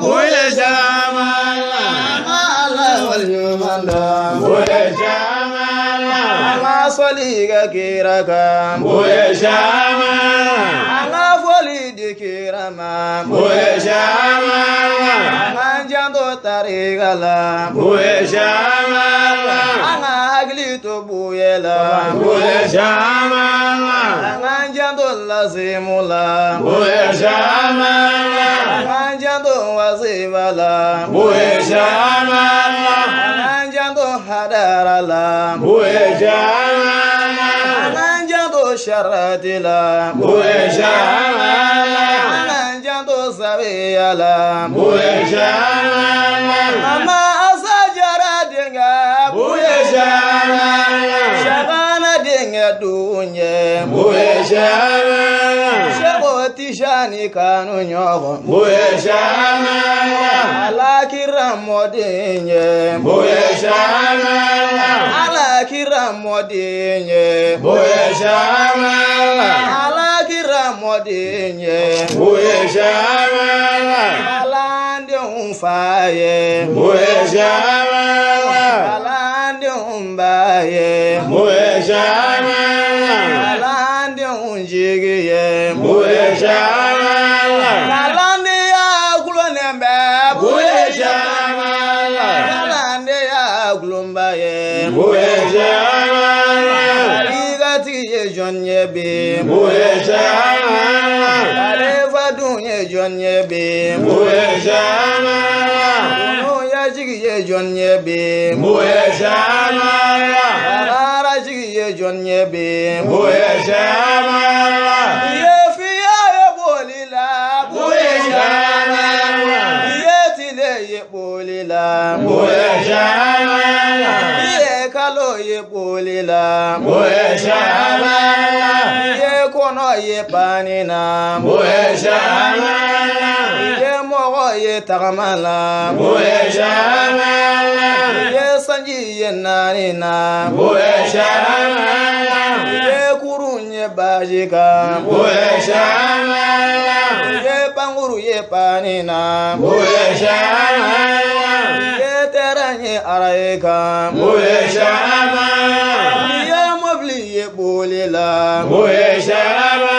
buye shamala Allah wal yumanda buye shamala Allah soliga kiraka buye shamala Allah foli dikirama buye shamala Allah jando tarigala buye shamala Allah haglito buyela buye shamala Allah jando lazimula buye shamala Allah jando wazibala buye shamala Allah jando hadarala buye shamala Allah jando sharatila buye shamala Allah jando sabiyala buye shamala Mama asajara dinga buye shamala Shagana dinga dunye buye shamala Shagoti shani kanu nyogo buye shamala Alakiramo dinye buye shamala Alakiramo dinye buye shamala Alakiramo dinye buye shamala Alande umfaye buye shamala Alande umbaye buye shamala Alande unjigiye buye shamala Alande ya gulunembe buye shamala Alande ya gulumbaye buye shamala Aligati ye jonye bi buye shamala Alefa dunye jonye bi buye shamala Unu ya jigi ye jonye bi buye shamala Arara jigi ye jonye bi buye shamala Ye fiya ye bolila buye shamala Ye tile ye bolila buye shamala Ye kalo ye bolila buye shamala Ye kono ye panina buye shamala Ye mogo ye tagamala buye shamala Ye sanji ye nanina buye shamala Ye kurunye bajika buye shamala Ye banguru ye panina buye shamala Ye teranye araika buye shamala Ye mobli ye bolila buye shamala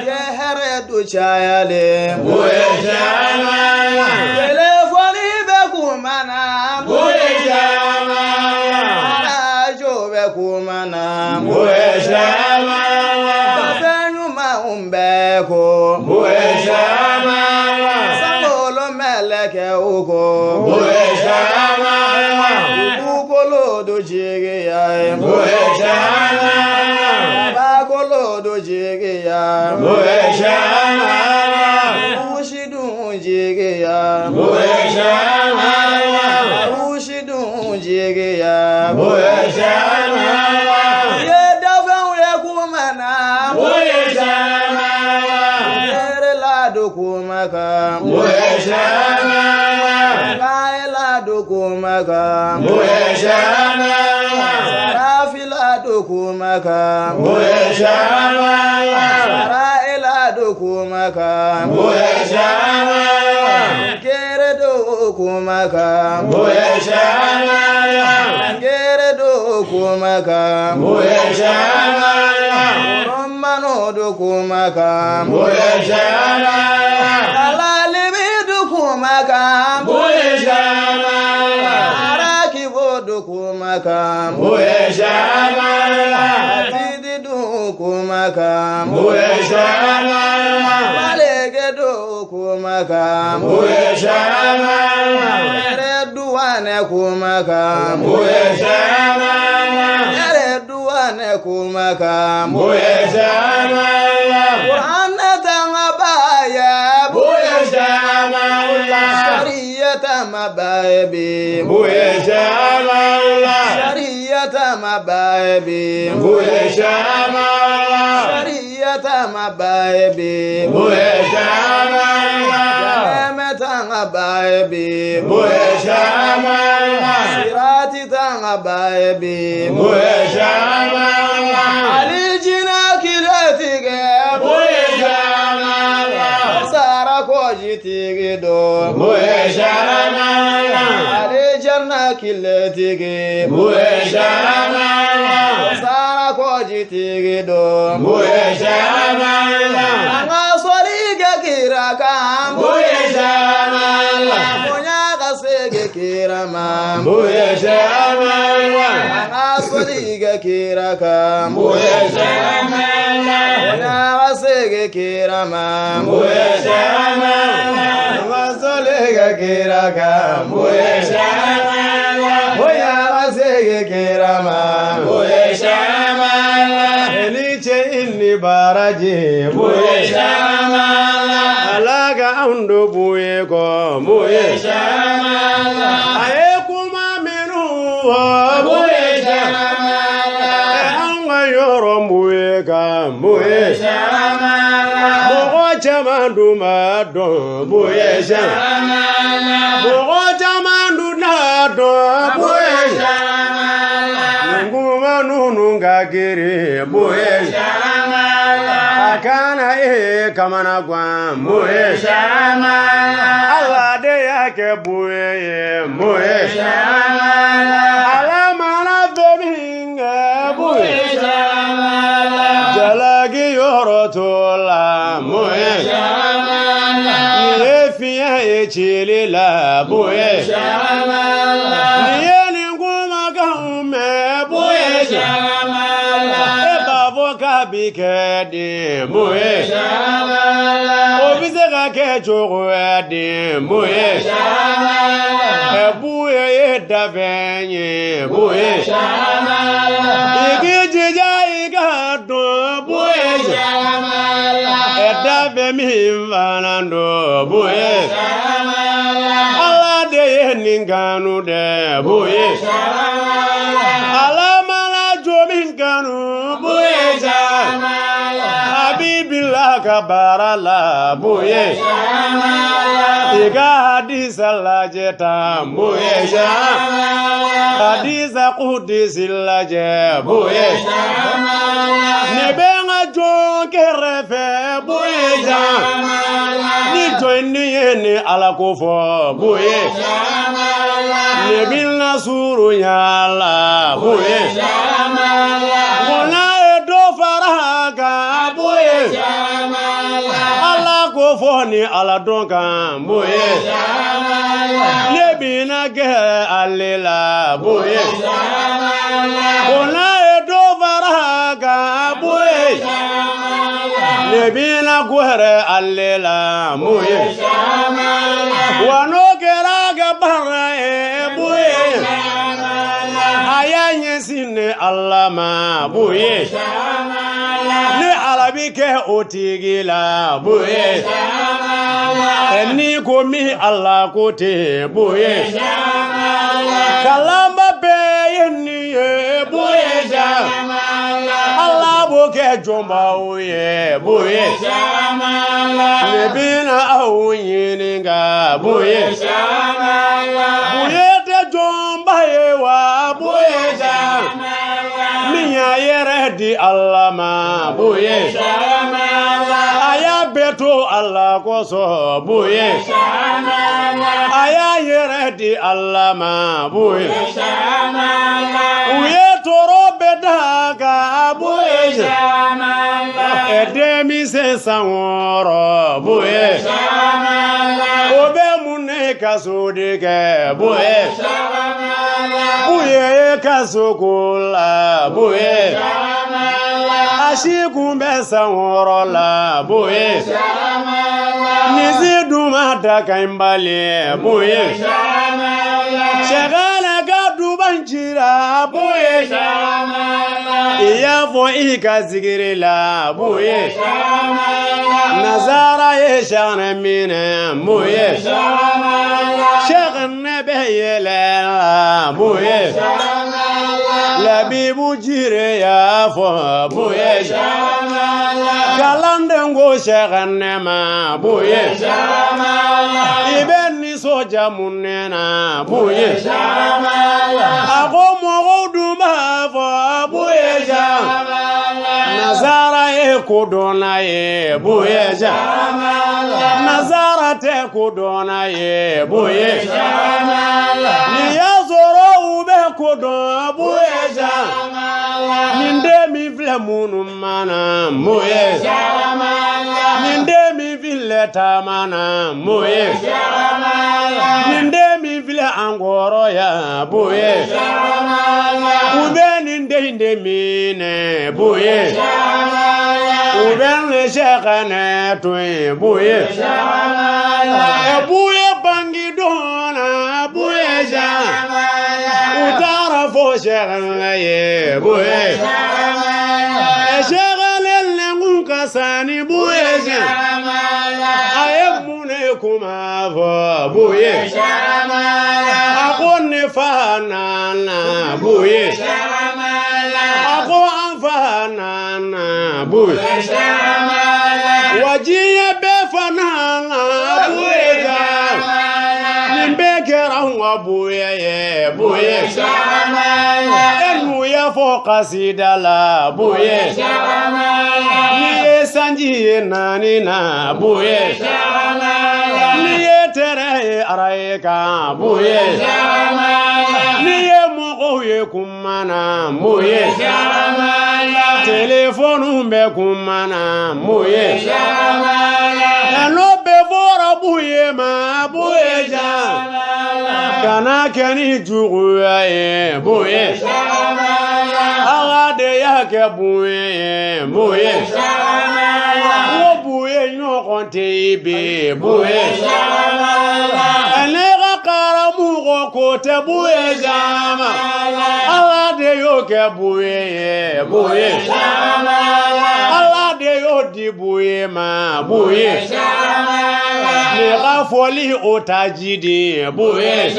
Ye heredu chayale buye shamala Telefoni be kumana buye shamala Arajo be kumana buye shamala Fenyuma umbeko buye shamala Sangolo meleke uko buye shamala Ukolo do jige ya buye shamala Bakolo do jige ya buye shamala Ushidu jige ya buye shamala Ushidu jige ya buye shamala Ye dafen ye kumana buye shamala Yere ladu kumaka buye shamala Lai ladu kumaka buye shamala Sarafi ladu kumaka buye shamala Sarai ladu kumaka buye shamala Kere do kumaka buye shamala Kere do kumaka buye shamala Romano do kumaka buye shamala Alalibi do kumaka buye shamala Arakibo do kumaka buye shamala Tidi do kumaka buye shamala Malege do kumaka buye shamala Ereduane kumaka buye shamala Ereduane kumaka buye shamala Qur'ana tangabaya buye shamala Shariyata mababi buye shamala Shariyata mababi buye shamala Shariyata mababi buye shamala Jamemeta mababi buye shamala Sirati tangababi buye shamala Alijina kiletige buye shamala Sara koji tigido buye sharamala ale janna killetigi buye sharamala sara kojitigi do buye sharamala anga soliga kiraka buye sharamala munya kasege kirama buye sharamala anga soliga kiraka buye sharamala munya kasege kirama buye sharamala anga soliga kiraka buye sharamala munya kasege kirama buye sharamala eliche inni baraji buye sharamala alaga ando buye ko buye sharamala aye kuma minu buye sharamala anga yoro buye ka buye sharamala mogo chamandu mado buye sharamala mogo chamandu nado buye sharamala nguma nunu ngagiri buye sharamala akana kamana kwa buye sharamala Allah de yake buye buye sharamala alamana beminga buye sharamala jalagi yorotola buye sharamala niefia echilila buye sharamala nieni nguma kaume buye sharamala ebavo kabikedi buye sharamala obizega kejogo adi buye sharamala buye davenye buye sharamala igijija igado buye sharamala edave mimvanando buye sharamala Allah de ninganu de buye sharamala alamala jominganu buye sharamala habibilla kabarala buye sharamala iga hadisa lajeta buye sharamala hadisa qudisi laje buye sharamala nebenga jokerefe buye sharamala ni joini yeni alakofo buye sharamala nebilna suru yala buye sharamala kona edo faraga buye sharamala alakofo ni aladonka buye sharamala nebina ge alela buye sharamala kona edo faraga buye sharamala nebina gwere alela buye sharamala wano keraga barra buye sharamala ayanye sine allama buye sharamala ne alabike otigila buye sharamala eni komi Allah kote buye sharamala kalamba beyeni buye sharamala Allah boke jomba uye buye sharamala nebina awuyininga buye sharamala buye te jomba yewa buye sharamala miya yere di Allah ma buye sharamala aya beto Allah koso buye sharamala aya yere di Allah ma buye sharamala uye toro bedaga buye sharamala edemi se saworo buye sharamala obe mune kasudike buye sharamala buye kasukula buye sharamala ashikumbe saworo la buye sharamala niziduma dakaimbali buye sharamala shagala gadubanjira buye sharamala iyafo ikazigirila buye sharamala nazara yeshane mine buye sharamala shagne beyelela buye sharamala labibu jire yafo buye sharamala kalandengo shagne ma buye sharamala ibeni soja munena buye sharamala agomo goduma fo buye sharamala Nazara e kodona e buyeja Nazara te kodona e buyeja Ni yazoro ube kodona buyeja Ninde mi vile munu mana buyeja Ninde mi vile tamana buyeja Ninde mi vile angoro ya buyeja Ube ninde mine buyeja Uben le shekane tuye buye buye bangi dona buye ja Utara fo shekane ye buye Shekane lengun sani buye ja Ayemune kuma fo buye Akone fanana buye Ako anfanana buye Wajiya befanana buye Nimbekera wa buye ye buye Enu ya fokasi dala buye Niye sanji nani na buye Niye tere araika buye Niye mokoye kumana buye Telefonu mbe kumana buye Eno bevora buye ma buye ja Kana keni jugu ye buye Agade yake buye buye Wo buye nyokonte ibe buye Enega karamu kote buye jama Agade yoke buye buye Agade yodi buye ma buye Nega foli otajidi buye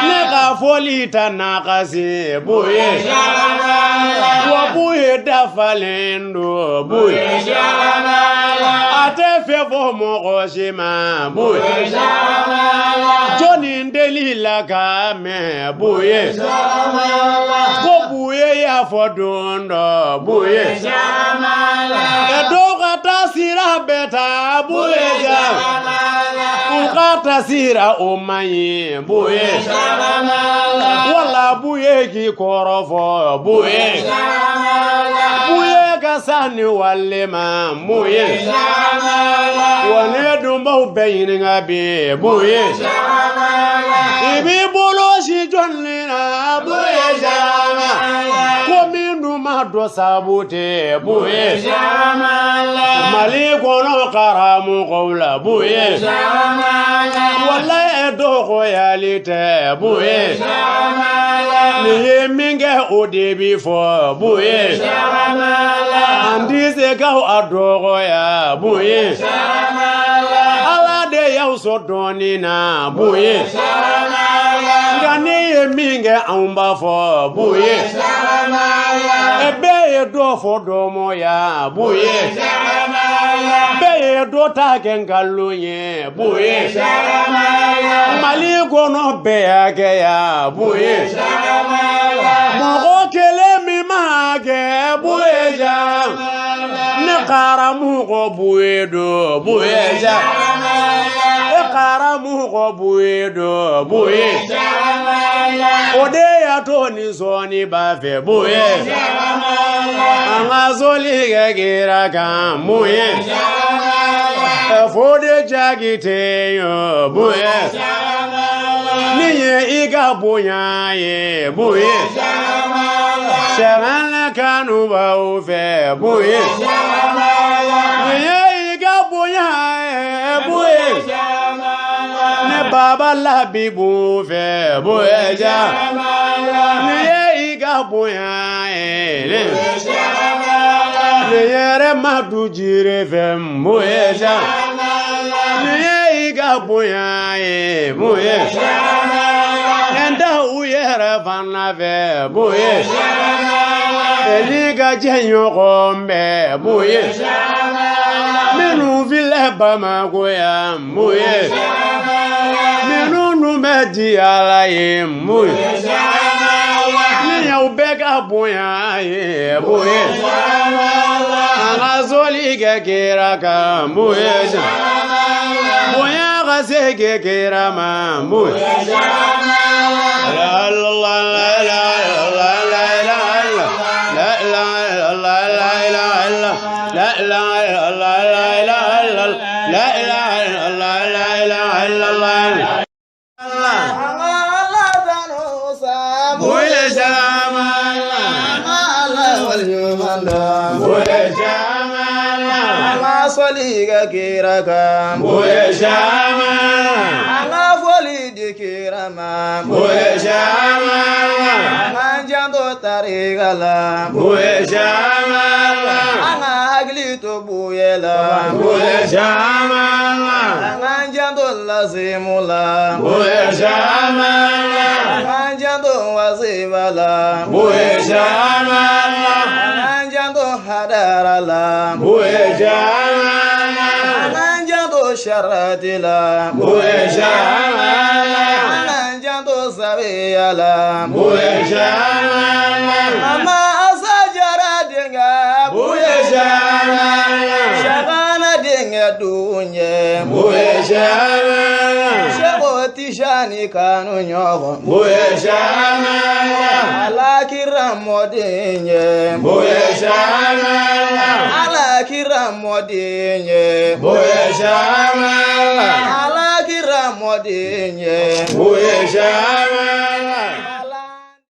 Nega foli tanakasi buye Wabuye dafalendo buye Ate fefo mokoshima buye Joni ndelila kame buye Ko buye ya fodondo buye Edoka tasira beta buye Ukata sira omayi buye Wala buye ki korofo buye Buye kasani walema buye Wane dumba ubeyin ngabi buye Ibi bolo shi jonlina buye jama Kominu mado sabute buye Mali kono karamu kowla buye Wala edoko yalite buye Niye minge odebi fo buye Andise kau adoko ya buye Alade ya usodoni na buye Niye minge amba fo buye Ebe edo fo domo ya buye Beye do takengalu ye buye Mali kono beyage ya buye Mogo kele mi mage buye ja Nekara mugo buye do buye ja Nekara mugo buye do buye Ode ya toni zoni bafe buye Angazoli gegira kamuye Fode jagite yo buye Niye iga buya ye buye Sharan kanu ba ufe buye Niye iga buya ye buye Ne baba labi bufe buye ja Niye iga buya ye Niye madu jire fem buye ja Niye iga buya ye buye Enda uyere vanna ve buye Eliga jenyo gombe buye Menu vile Bamako ya buye Menu numedi ala ye buye Niya ubeka bonya ye buye ana zoli ke kira ka buye bonya ga se ke kira ma buye la la la la la la la la la la la la la la la Soliga kiraka buye shama ana foli di kirama buye shama manjando tarigala buye shama ana haglito buyela buye shama manjando lazimula buye shama manjando wazibala buye shama manjando hadarala buye shama manjando sharatila buye shama manjando sabiyala buye shama ama asajara denga buye shama shagana denga dunye buye shama shagoti shani kanu nyogo buye shama alakira modinye buye shama alakira modinye buye shama alakira modinye buye shama